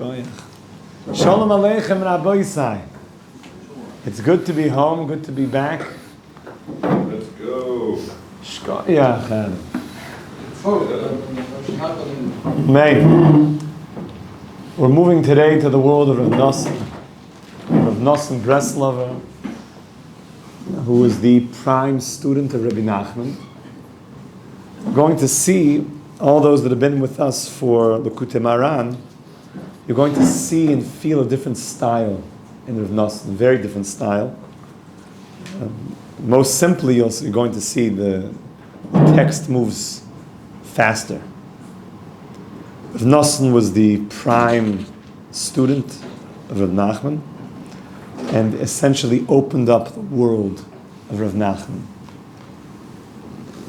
Shalom Aleichem Rabbi. It's good to be home, good to be back. Let's go. Shkoyach. Amen. We're moving today to the world of Rav Nosson. Rav Nosson Breslover, who is the prime student of Rabbi Nachman. We're going to see all those that have been with us for Lekutei Maran. You're going to see and feel a different style in Rav Nosson, a very different style. Most simply, you're going to see the text moves faster. Rav Nosson was the prime student of Rav Nachman and essentially opened up the world of Rav Nachman.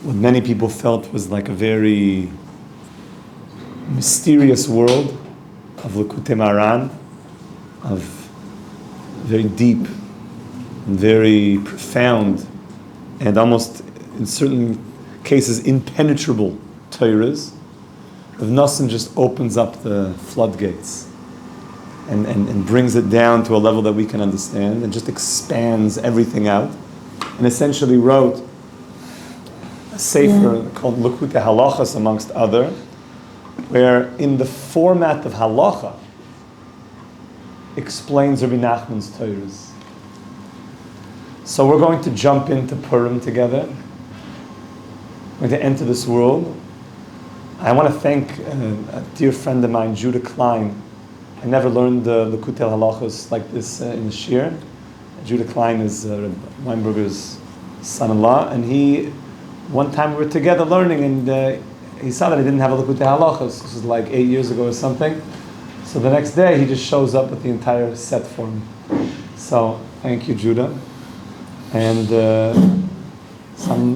What many people felt was like a very mysterious world of Lekutei Maran, of very deep and very profound and almost in certain cases impenetrable Torahs. Rav Nosson just opens up the floodgates and brings it down to a level that we can understand and just expands everything out, and essentially wrote a sefer called Likutei Halachos amongst other, where in the format of halacha explains Rabbi Nachman's Torahs. So we're going to jump into Purim together. We're going to enter this world. I want to thank a dear friend of mine, Judah Klein. I never learned the Lekutei Halachos like this in the Shir. Judah Klein is Weinberger's son-in-law, and one time we were together learning, and he saw that I didn't have a Lekutei Halachos. This was like 8 years ago or something. So the next day he just shows up with the entire set for me. So thank you, Judah. And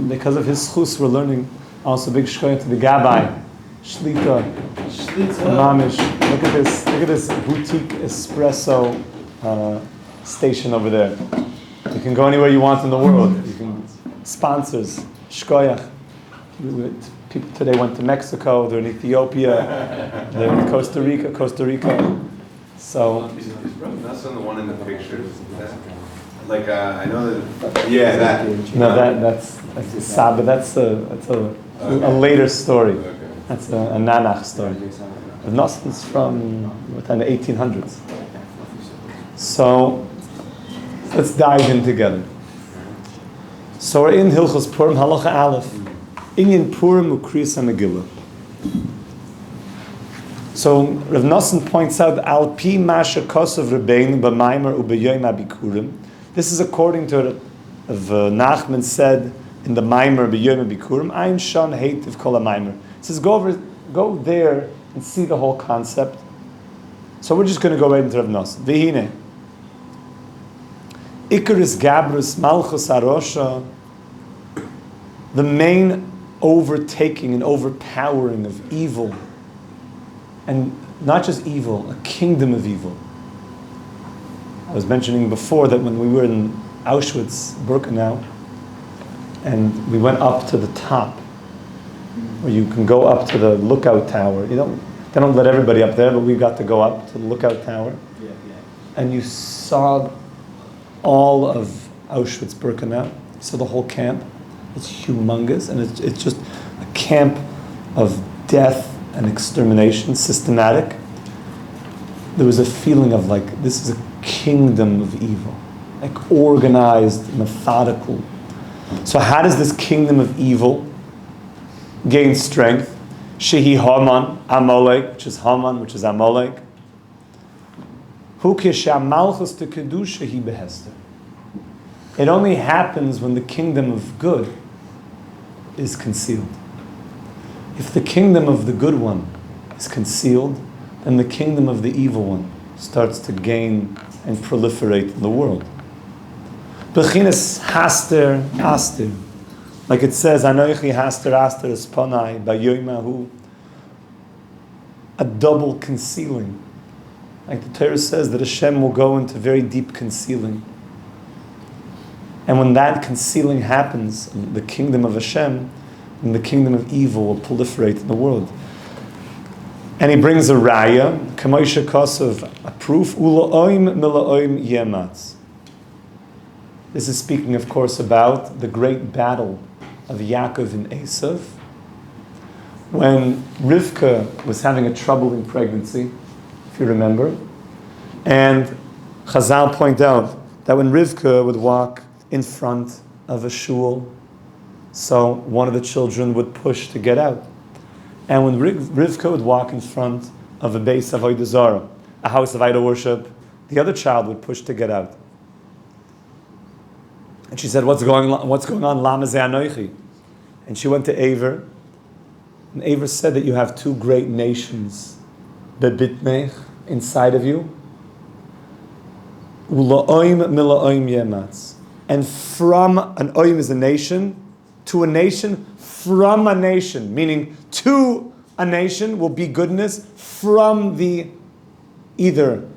because of his schus, we're learning also big shkoyah to the Gabbai, Shlita, Mamish. Look at this boutique espresso station over there. You can go anywhere you want in the world. You can sponsors, shkoyach. People today went to Mexico, they're in Ethiopia, they're in Costa Rica. So That's the one in the picture. Like I know that. Yeah, that. No, that's a Saba. That's a later story. Okay. That's a Nanach story. The Nosson's from the 1800s. So let's dive in together. So we're in Hilchos Purim, Halacha Aleph. Inyan Purim Ukriyas HaMegillah. So Rav Nosson points out Al Pi Masha Kosav Rabbeinu B'Maimer U'B'Yoyim HaBikurim. This is according to what Nachman said in the Maimer B'Yoyim HaBikurim. Ein Shon Heitiv Kol HaMaimer. He says go there and see the whole concept. So we're just going to go right into Rav Nosson. V'hine Ikaris Gabrus Malchus Arosha. The main overtaking and overpowering of evil, and not just evil, a kingdom of evil. I was mentioning before that when we were in Auschwitz, Birkenau, and we went up to the top, where you can go up to the lookout tower. They don't let everybody up there, but we got to go up to the lookout tower, and you saw all of Auschwitz, Birkenau. You saw the whole camp. It's humongous, and it's just a camp of death and extermination, systematic. There was a feeling of like, this is a kingdom of evil, like organized, methodical. So how does this kingdom of evil gain strength? Shehi Haman, Amalek, which is Haman, which is Amalek. Hu kisha malchus to kedusha hi behester. It only happens when the kingdom of good is concealed. If the kingdom of the good one is concealed, then the kingdom of the evil one starts to gain and proliferate in the world. Bechinas haster aster. Like it says, Anoichi haster aster esponai bayoimahu. A double concealing. Like the Torah says that Hashem will go into very deep concealing. And when that concealing happens, the kingdom of Hashem, then the kingdom of evil will proliferate in the world. And he brings a raya, Kamoisha Kosov, a proof, Ula'oim mila'oim yematz. This is speaking, of course, about the great battle of Yaakov and Esav. When Rivka was having a troubling pregnancy, if you remember, and Chazal point out that when Rivka would walk in front of a shul, so one of the children would push to get out. And when Rivka would walk in front of a base of Avodah Zarah, a house of idol worship, the other child would push to get out. And she said, what's going on? Lama ze anoichi? And she went to Aver, and Aver said that you have two great nations, bebitmech, inside of you, ula'oim mila'oim yematz. And from an oim is a nation, to a nation, from a nation, meaning to a nation will be goodness from the either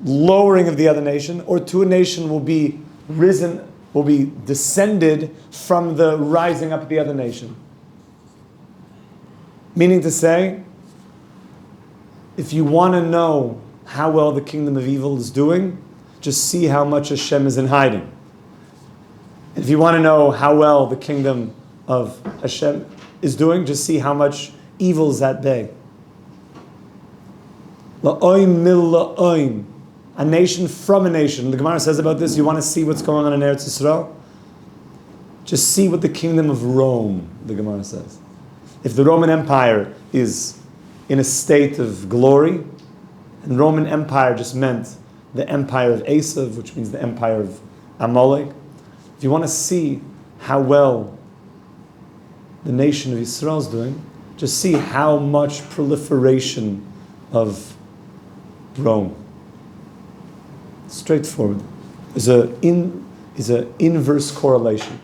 lowering of the other nation, or to a nation will be risen, will be descended from the rising up of the other nation. Meaning to say, if you want to know how well the kingdom of evil is doing, just see how much Hashem is in hiding. If you want to know how well the kingdom of Hashem is doing, just see how much evil is at bay. La'oim mil la'oim. A nation from a nation. The Gemara says about this, you want to see what's going on in Eretz Yisrael? Just see what the kingdom of Rome, the Gemara says. If the Roman Empire is in a state of glory, and Roman Empire just meant the empire of Esav, which means the empire of Amalek. If you want to see how well the nation of Yisrael is doing, just see how much proliferation of Rome. Straightforward. Is an inverse correlation.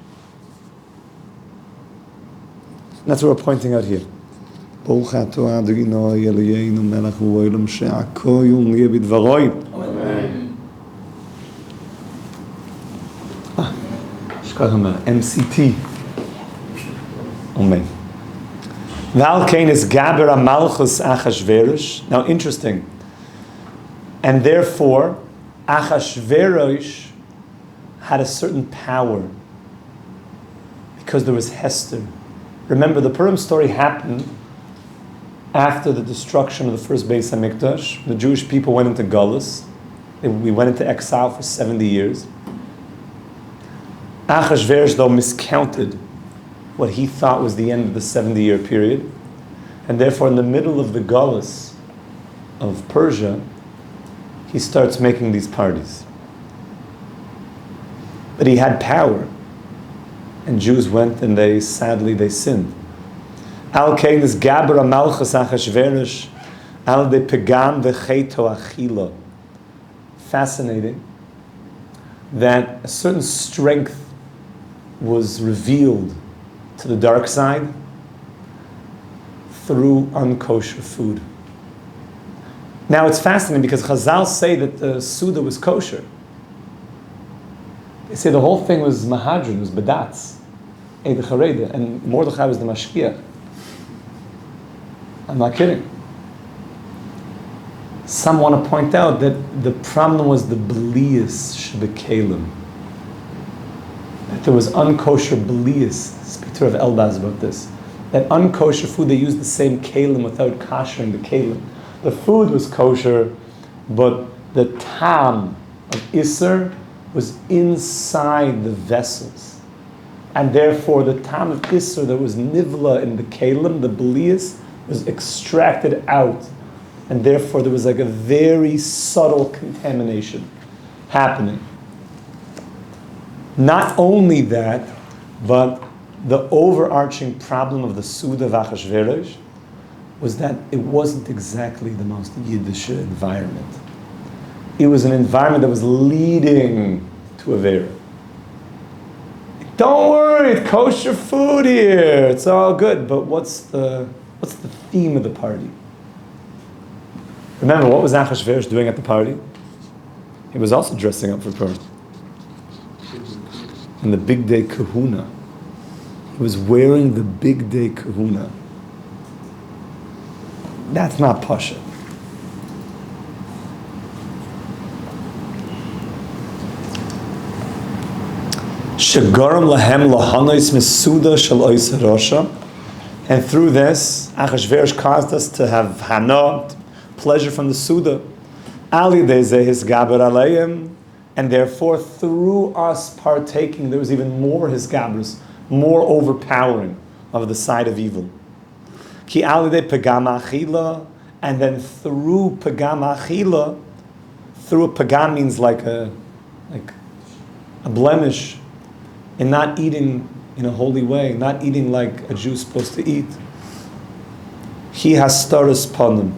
That's what we're pointing out here. MCT. Amen. Valkain is Gaber Malchus Achashverosh. Now, interesting. And therefore, Achashverosh had a certain power because there was Hester. Remember, the Purim story happened after the destruction of the first Beis HaMikdash. The Jewish people went into Godless. We went into exile for 70 years. Achashverosh, though, miscounted what he thought was the end of the 70-year period. And therefore, in the middle of the Godless of Persia, he starts making these parties. But he had power. And Jews went and they sinned. Al kein is Gabra Malchus Achashverosh al de Pegam v'cheito achila. Fascinating that a certain strength was revealed to the dark side through unkosher food. Now it's fascinating because Chazal say that the Suda was kosher. They say the whole thing was Mahadran, was Badatz, Eid Chareda, and Mordechai was the Mashkiach. I'm not kidding. Some want to point out that the problem was the Belias Shebekalim. That there was unkosher Belias. Speak to Rav Elbaz about this. That unkosher food, they used the same kalim without koshering the kalim. The food was kosher, but the tam of Isser was inside the vessels. And therefore the tam of Isser that was nivla in the kalim, the Belias, was extracted out. And therefore there was like a very subtle contamination happening. Not only that, but the overarching problem of the Suda of Achashverosh was that it wasn't exactly the most Yiddish environment. It was an environment that was leading to Avera. Don't worry, it's kosher food here. It's all good. But what's the theme of the party? Remember, what was Achashverosh doing at the party? He was also dressing up for Purim. In the big day kahuna. He was wearing the big day kahuna. That's not pasha. Shegaram lahem lahanois mesuda shel oisa rosha. And through this, Achashverosh caused us to have hana, pleasure from the Suda. Ali deze hisgaber aleim. And therefore, through us partaking, there was even more hisgabers, more overpowering of the side of evil. Ki ali de pagam achila. And then through pagam achila, through a pagam means like a blemish in not eating in a holy way, not eating like a Jew's supposed to eat. He has staris panim.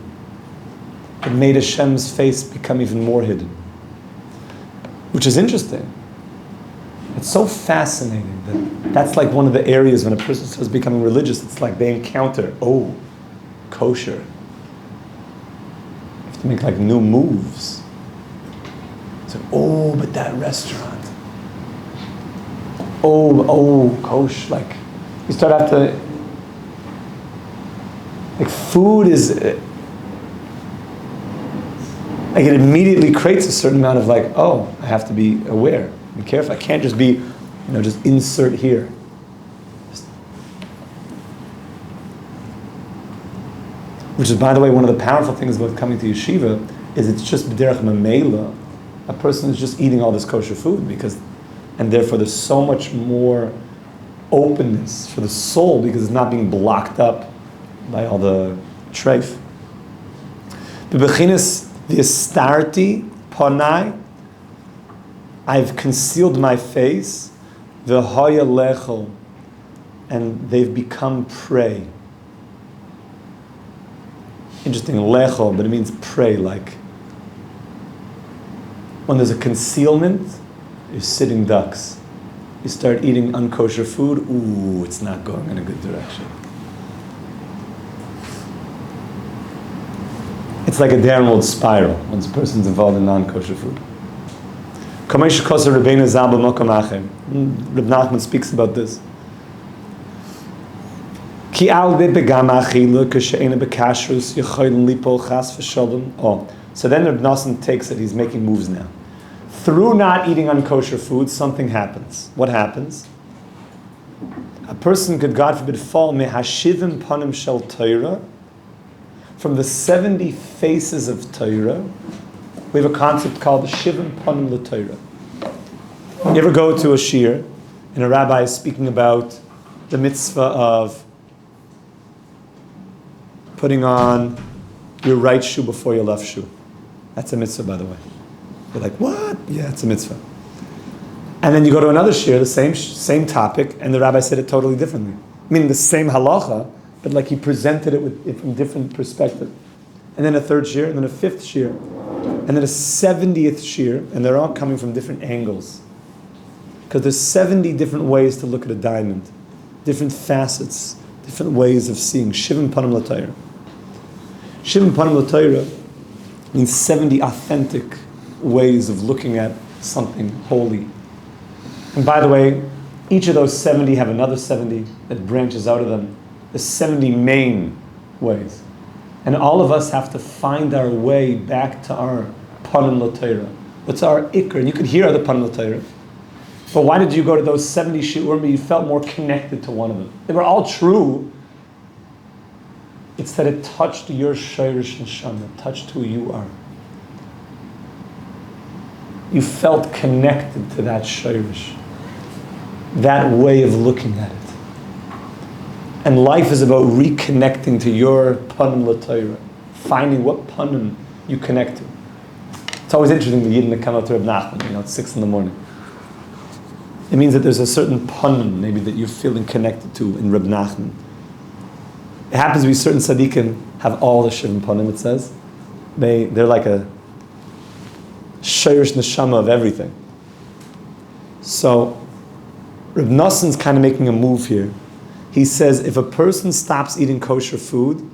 It made Hashem's face become even more hidden. Which is interesting. It's so fascinating that's like one of the areas when a person starts becoming religious, it's like they encounter, kosher. You have to make like new moves. So, but that restaurant. Kosh, like, you start out to, like, food is, like, it immediately creates a certain amount of like, I have to be aware, be careful. I can't just be, just insert here. Which is, by the way, one of the powerful things about coming to Yeshiva is it's just b'derech mamela. A person is just eating all this kosher food and therefore there's so much more openness for the soul because it's not being blocked up by all the treif. Bebechinas v'yastarti panai, I've concealed my face, v'haya lechel, and they've become prey. Interesting, lechel, but it means prey, like when there's a concealment, you're sitting ducks. You start eating unkosher food, it's not going in a good direction. It's like a downward spiral when a person's involved in non-kosher food. Reb Nachman speaks about this. So then Reb Nosson takes it, he's making moves now. Through not eating unkosher food, something happens. What happens? A person could, God forbid, fall mehashivim panim shel Torah, from the 70 faces of Torah. We have a concept called the shivim panim l'Torah. You ever go to a shir, and a rabbi is speaking about the mitzvah of putting on your right shoe before your left shoe. That's a mitzvah, by the way. You're like, what? Yeah, it's a mitzvah. And then you go to another shir, the same topic, and the rabbi said it totally differently. Meaning the same halacha, but like he presented it from different perspective. And then a third shir, and then a fifth shir, and then a 70th shir, and they're all coming from different angles. Because there's 70 different ways to look at a diamond, different facets, different ways of seeing. Shivim panim l'Torah. Shivim panim l'Torah means 70 authentic ways of looking at something holy. And by the way, each of those 70 have another 70 that branches out of them. There's 70 main ways. And all of us have to find our way back to our panim l'Torah. What's our ikr? And you could hear other panim l'Torah. But why did you go to those 70 shiurim where you felt more connected to one of them? They were all true. It's that it touched your shayrish neshama, it touched who you are. You felt connected to that shayrish, that way of looking at it. And life is about reconnecting to your panim l'Torah, finding what panim you connect to. It's always interesting the Yidden that come out to Reb Nachman, it's 6 a.m. It means that there's a certain panim maybe that you're feeling connected to in Reb Nachman. It happens to be certain tzaddikim have all the shivim panim, it says. They're like a shayrish neshama of everything. So Reb Nosson's kind of making a move here. He says if a person stops eating kosher food,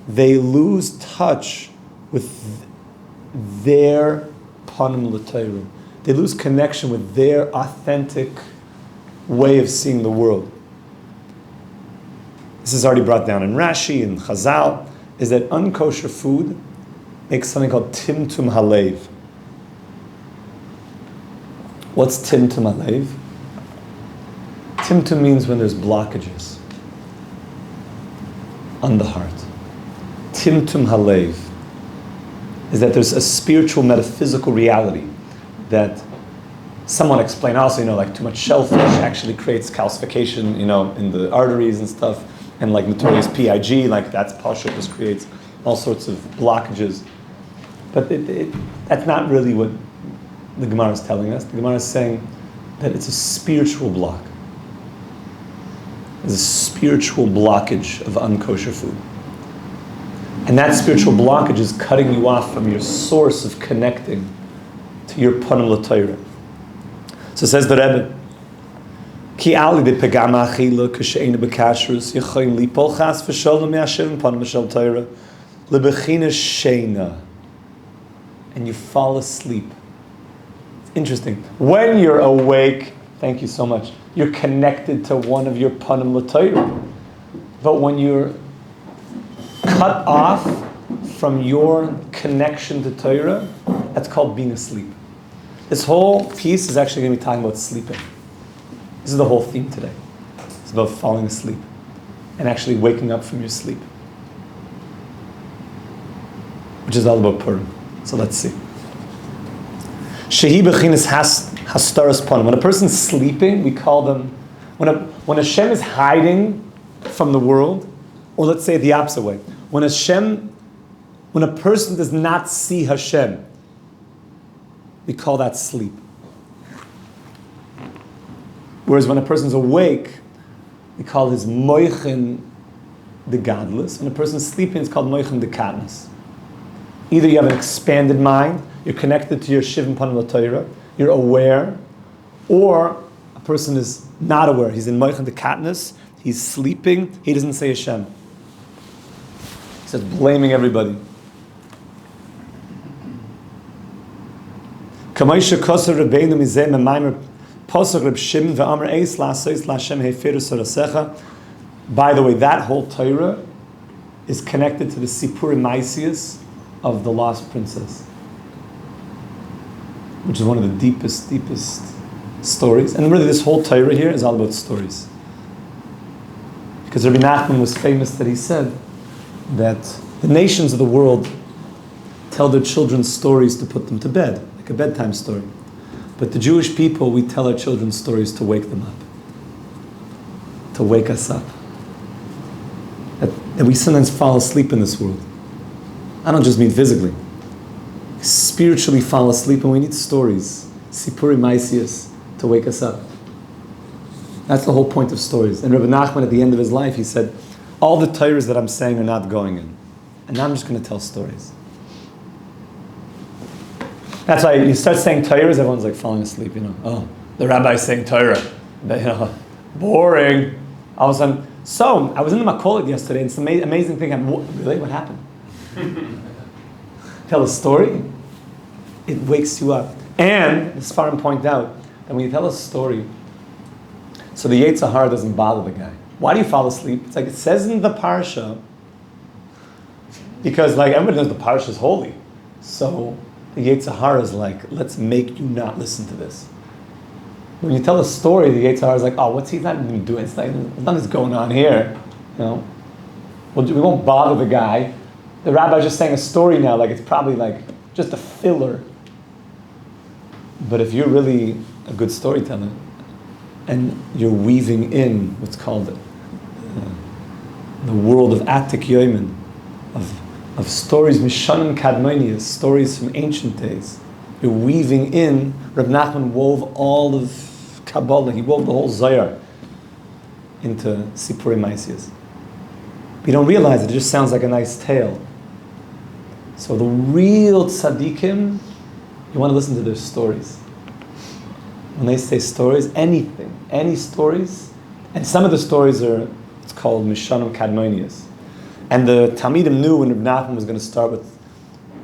they lose touch with their panim l'Torah. They lose connection with their authentic way of seeing the world. This is already brought down in Rashi and Chazal. is that unkosher food makes something called timtum halev. What's timtum halev? Timtum means when there's blockages on the heart. Timtum halev is that there's a spiritual, metaphysical reality that someone explained also, like too much shellfish actually creates calcification, in the arteries and stuff, and like notorious PIG, like that's pasha, just creates all sorts of blockages. But that's not really what the Gemara is telling us. The Gemara is saying that it's a spiritual block. There's a spiritual blockage of unkosher food. And that spiritual blockage is cutting you off from your source of connecting to your panim l'Torah. So says the Rebbe, Ki ali de pegama achila kasheina bekashrus yechoin lipol chas v'sholem me'asher panim l'shel Torah lebechina sheina, and you fall asleep. It's interesting. When you're awake, thank you so much, you're connected to one of your panim l'Torah. But when you're cut off from your connection to Torah, that's called being asleep. This whole piece is actually going to be talking about sleeping. This is the whole theme today. It's about falling asleep and actually waking up from your sleep, which is all about Purim. So let's see. Shehi bechinas hastaras panim. When a person's sleeping, we call them, when Hashem is hiding from the world, or let's say it the opposite way. When a person does not see Hashem, we call that sleep. Whereas when a person's awake, we call his moichin the Godless. When a person's sleeping, it's called moichin the katnas. Either you have an expanded mind, you're connected to your shivim panim l'Torah, you're aware, or a person is not aware. He's in moichin the katnas, he's sleeping, he doesn't say Hashem. He says blaming everybody. By the way, that whole Torah is connected to the Sipurim Maisius of the Lost Princess, which is one of the deepest stories. And really, this whole Torah here is all about stories. Because Rabbi Nachman was famous that he said that the nations of the world tell their children stories to put them to bed, like a bedtime story. But the Jewish people, we tell our children stories to wake them up, to wake us up. That we sometimes fall asleep in this world. I don't just mean physically. We spiritually fall asleep, and we need stories, Sipuri Maisius, to wake us up. That's the whole point of stories. And Rabbi Nachman, at the end of his life, he said, all the Torahs that I'm saying are not going in. And now I'm just going to tell stories. That's why you start saying Torahs, everyone's like falling asleep, Oh, the rabbi's saying Torah. Boring. All of a sudden, so I was in the Makolet yesterday, and it's an amazing thing. Really? What happened? Tell a story, it wakes you up. And the Sfarim point out that when you tell a story, so the Yetzer Hara doesn't bother the guy. Why do you fall asleep? It's like it says in the parsha, because like everybody knows the parsha is holy. So the Yetzer Hara is like, let's make you not listen to this. When you tell a story, the Yetzer Hara is like, oh, what's he not even doing? It's like, nothing's going on here. We won't bother the guy. The rabbi's just saying a story now, like it's probably like just a filler. But if you're really a good storyteller, and you're weaving in what's called the world of Atik Yoimin, of stories, Mishanim Kadmonius, stories from ancient days. You're weaving in, Reb Nachman wove all of Kabbalah, he wove the whole Zohar into Sipurei Maisius. But you don't realize it just sounds like a nice tale. So the real tzaddikim, you want to listen to their stories. When they say stories, anything, any stories, and some of the stories are, it's called Mishanim Kadmonius. And the Talmidim knew when Reb Nachman was going to start with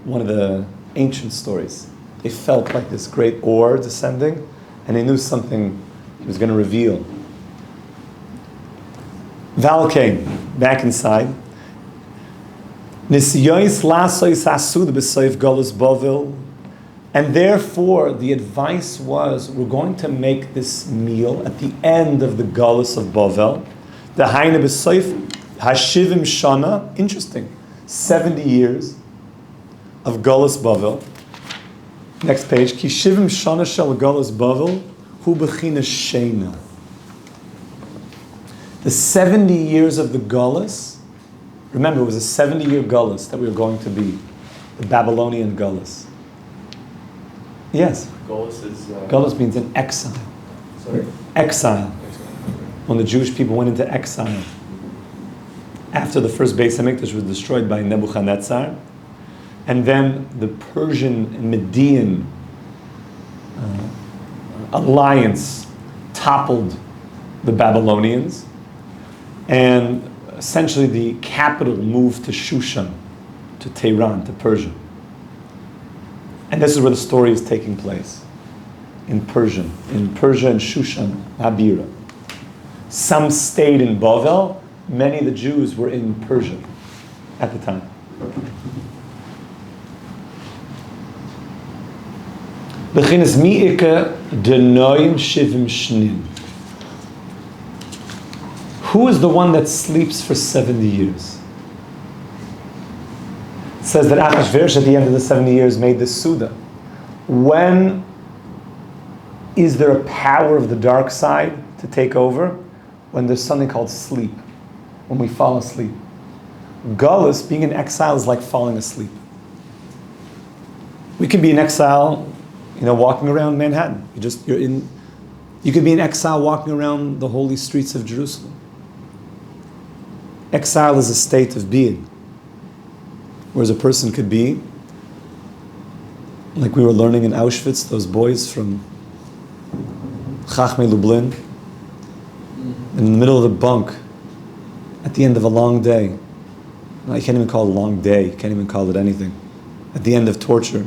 one of the ancient stories. They felt like this great ore descending, and they knew something he was going to reveal. Val came back inside. Nisyois lasois asud b'soif galus bavel. And therefore, the advice was, we're going to make this meal at the end of the galus of Bavel. The haina b'soif hashivim shana. Interesting. 70 years of galus Bavel. Next page. Ki shivim shana shel galus Bavel hu b'china sheina. The 70 years of the galus. Remember, it was a 70-year galus that we were going to be. The Babylonian galus. Yes. Godless is... Godless means an exile. Sorry? Exile. When the Jewish people went into exile. After the first Beis HaMikdash was destroyed by Nebuchadnezzar. And then the Persian and Median alliance toppled the Babylonians. And essentially the capital moved to Shushan, to Tehran, to Persia. And this is where the story is taking place, in Persia and Shushan, Habira. Some stayed in Bavel, many of the Jews were in Persia at the time. Beginis mi'ike denoim shivim shnin. Who is the one that sleeps for 70 years? It says that Achashverosh at the end of the 70 years made this Suda. When is there a power of the dark side to take over? When there's something called sleep. When we fall asleep. Gullus, being in exile, is like falling asleep. We could be in exile, walking around Manhattan. You could be in exile walking around the holy streets of Jerusalem. Exile is a state of being. Whereas a person could be, like we were learning in Auschwitz, those boys from Chachmei Lublin, in the middle of the bunk, at the end of a long day. I can't even call it a long day, can't even call it anything. At the end of torture,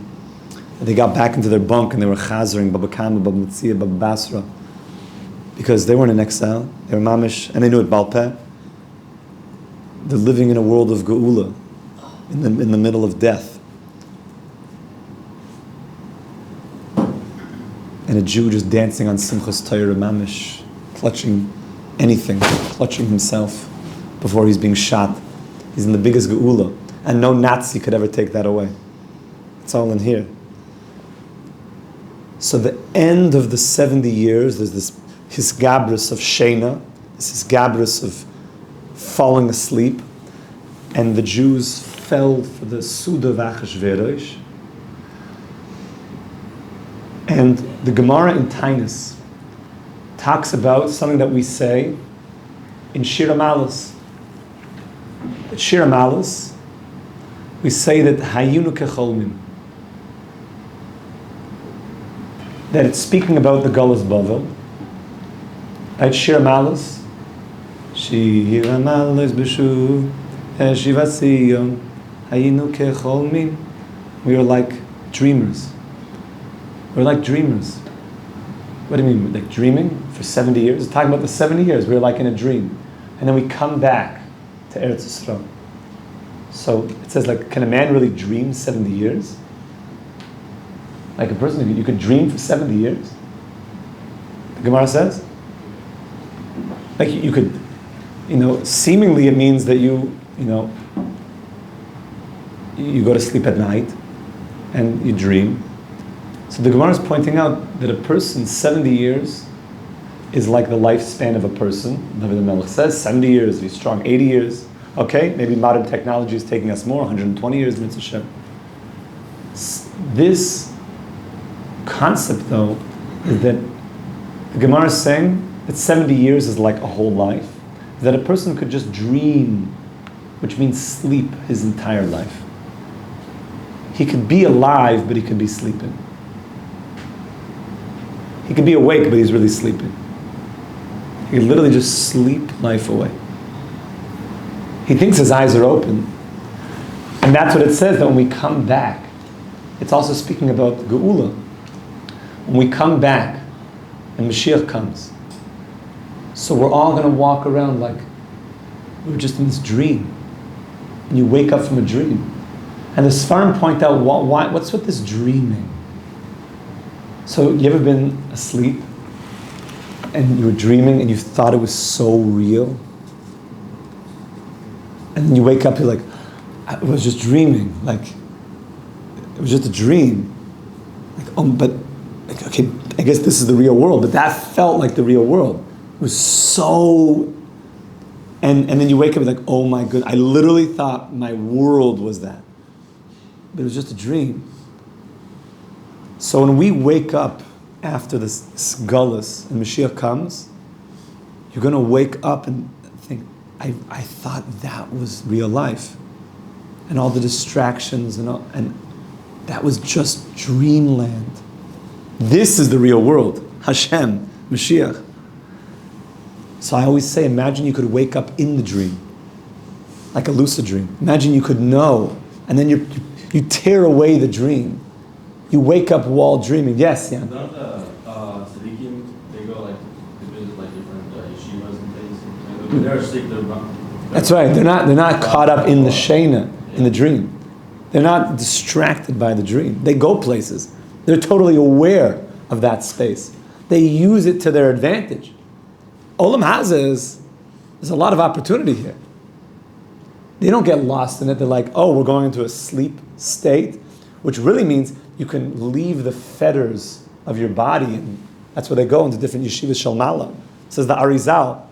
they got back into their bunk and they were chazering, Baba Kama, Baba Metzia, Baba Basra, because they weren't in exile, they were mamish, and they knew it Balpeh. They're living in a world of geula, in the middle of death. And a Jew just dancing on Simchas Torah mamish, clutching anything, clutching himself before he's being shot. He's in the biggest geula, and no Nazi could ever take that away. It's all in here. So the end of the 70 years, there's this hisgabrus of Shena, this hisgabrus of falling asleep, and the Jews fell for the Suda of Achashverosh. And the Gemara in Tainus talks about something that we say in Shir HaMalos. At Shir HaMalos, we say that Hayunu Kecholmin, that it's speaking about the Galus Bavel. At Shir HaMalos, Shir HaMalos b'shuv Yeshiva Sion Hayinu Kecholmin. We are like dreamers. We're like dreamers. What do you mean? Like dreaming for 70 years? It's talking about the 70 years. We're like in a dream. And then we come back to Eretz Yisrael. So it says, like, can a man really dream 70 years? Like a person, you could dream for 70 years? The Gemara says? Like you could, seemingly it means that you go to sleep at night and you dream. So the Gemara is pointing out that a person 70 years is like the lifespan of a person. David HaMelech says 70 years, he's strong, 80 years. Okay, maybe modern technology is taking us more, 120 years, Mitzvah Shem. This concept, though, is that the Gemara is saying that 70 years is like a whole life, that a person could just dream, which means sleep, his entire life. He could be alive, but he could be sleeping. He could be awake, but he's really sleeping. He could literally just sleep life away. He thinks his eyes are open. And that's what it says, that when we come back, it's also speaking about Geula. When we come back, and Mashiach comes, so we're all going to walk around like we're just in this dream. and you wake up from a dream. And the Sfarim point out, what's with this dreaming? So you ever been asleep and you were dreaming and you thought it was so real? And then you wake up, you're like, I was just dreaming. Like, it was just a dream. Like, okay, I guess this is the real world. But that felt like the real world. It was so... And then you wake up and you're like, oh my goodness, I literally thought my world was that. But it was just a dream. So when we wake up after this Godless and Mashiach comes, you're going to wake up and think, I thought that was real life. And all the distractions and that was just dreamland. This is the real world. Hashem, Mashiach. So I always say, imagine you could wake up in the dream, like a lucid dream. Imagine you could know, and then you tear away the dream. You wake up while dreaming. Yes, yeah. Don't tzaddikim, they go like to visit like different yeshivas and things. When they're asleep, That's right. They're not caught up in the shena, in the dream. They're not distracted by the dream. They go places. They're totally aware of that space. They use it to their advantage. Olam Hazeh there's a lot of opportunity here. They don't get lost in it. They're like, oh, we're going into a sleep state, which really means you can leave the fetters of your body, and that's where they go into different yeshivas shel mala. It says the Arizal,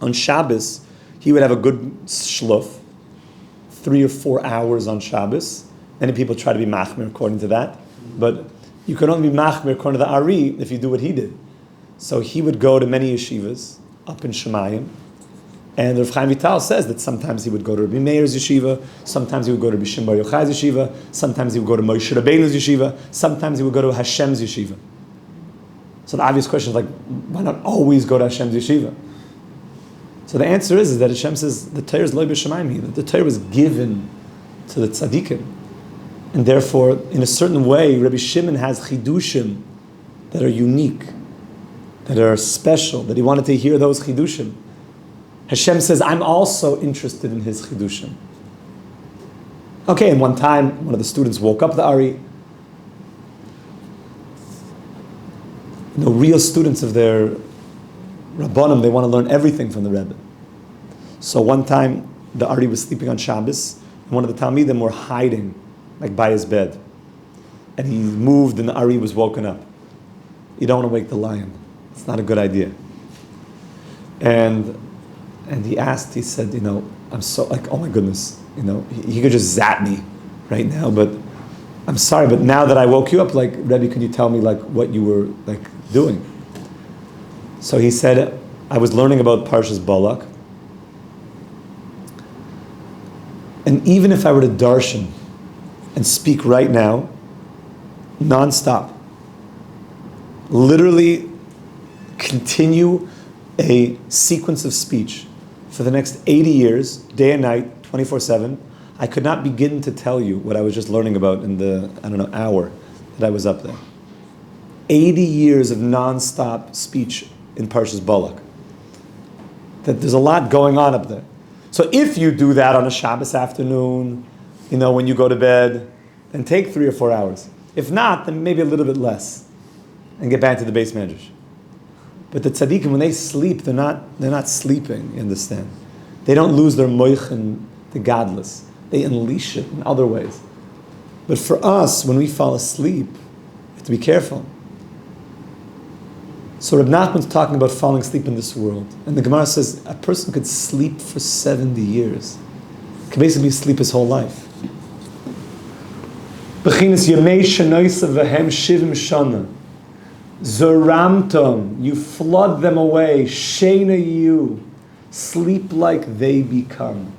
on Shabbos, he would have a good shluf, 3 or 4 hours on Shabbos. Many people try to be machmir according to that, but you can only be machmir according to the Ari if you do what he did. So he would go to many yeshivas up in Shemayim, and Rav Chaim Vital says that sometimes he would go to Rabbi Meir's yeshiva, sometimes he would go to Rabbi Shimon Bar Yochai's yeshiva, sometimes he would go to Moshe Rabbeinu's yeshiva, sometimes he would go to Hashem's yeshiva. So the obvious question is like, why not always go to Hashem's yeshiva? So the answer is that Hashem says the Torah is lo b'shamayim, that the Torah was given to the tzaddikim, and therefore, in a certain way, Rabbi Shimon has chidushim that are unique, that are special, that he wanted to hear those chidushim. Hashem says, I'm also interested in his chidushim. Okay, and one time, one of the students woke up the Ari. Real students of their Rabbanim, they want to learn everything from the Rebbe. So one time, the Ari was sleeping on Shabbos, and one of the Talmidim were hiding, like by his bed. And he moved, and the Ari was woken up. You don't want to wake the lion. It's not a good idea. And he asked, he said, I'm so, like, oh my goodness, he could just zap me right now, but I'm sorry, but now that I woke you up, like, Rebbe, could you tell me, like, what you were, like, doing? So he said, I was learning about Parshas Balak, and even if I were to darshan and speak right now, non-stop, literally continue a sequence of speech for the next 80 years, day and night, 24/7, I could not begin to tell you what I was just learning about in the, hour that I was up there. 80 years of non-stop speech in Parshas Balak. That there's a lot going on up there. So if you do that on a Shabbos afternoon, when you go to bed, then take 3 or 4 hours. If not, then maybe a little bit less, and get back to the base medrash. But the tzaddikim, when they sleep, they're not sleeping, you understand? They don't lose their moichin, the godless. They unleash it in other ways. But for us, when we fall asleep, we have to be careful. So Reb Nachman's talking about falling asleep in this world. And the Gemara says a person could sleep for 70 years. Could basically sleep his whole life. Bechinas yemei shenoisa v'hem shivim shana. Zoramtom, you flood them away. Shena you, sleep like they become.